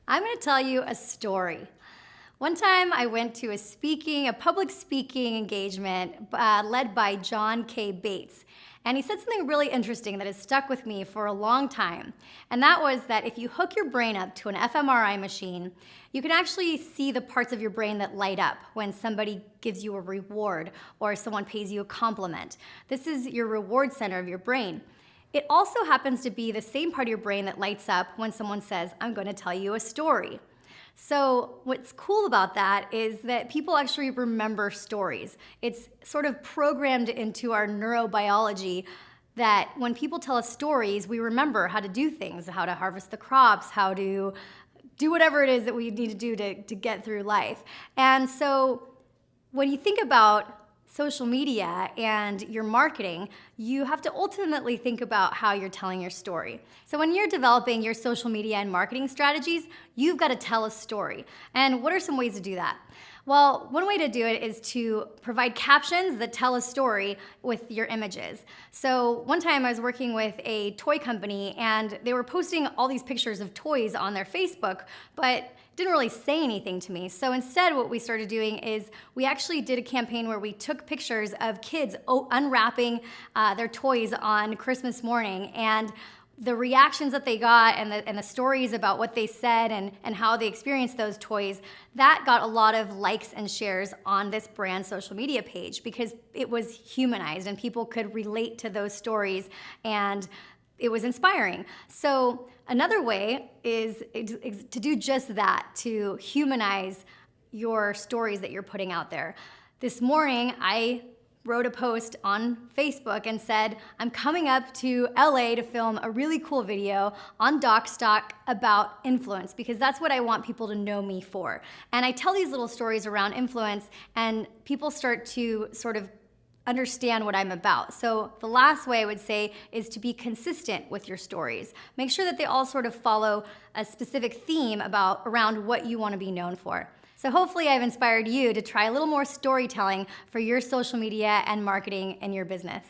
I'm going to tell you a story. One time I went to a public speaking engagement led by John K. Bates. And he said something really interesting that has stuck with me for a long time. And that was that if you hook your brain up to an fMRI machine, you can actually see the parts of your brain that light up when somebody gives you a reward or someone pays you a compliment. This is your reward center of your brain. It also happens to be the same part of your brain that lights up when someone says, "I'm going to tell you a story." So what's cool about that is that people actually remember stories. It's sort of programmed into our neurobiology that when people tell us stories, we remember how to do things, how to harvest the crops, how to do whatever it is that we need to do to get through life. And so when you think about social media and your marketing, you have to ultimately think about how you're telling your story. So when you're developing your social media and marketing strategies, you've got to tell a story. And what are some ways to do that? Well, one way to do it is to provide captions that tell a story with your images. So one time I was working with a toy company and they were posting all these pictures of toys on their Facebook, but didn't really say anything to me. So instead what we started doing is we actually did a campaign where we took pictures of kids unwrapping their toys on Christmas morning, and the reactions that they got and the stories about what they said and how they experienced those toys, that got a lot of likes and shares on this brand social media page because it was humanized and people could relate to those stories and it was inspiring. So another way is to do just that, to humanize your stories that you're putting out there. This morning, I wrote a post on Facebook and said, I'm coming up to LA to film a really cool video on Docstoc about influence because that's what I want people to know me for. And I tell these little stories around influence and people start to sort of understand what I'm about. So the last way I would say is to be consistent with your stories. Make sure that they all sort of follow a specific theme around what you want to be known for. So hopefully I've inspired you to try a little more storytelling for your social media and marketing in your business.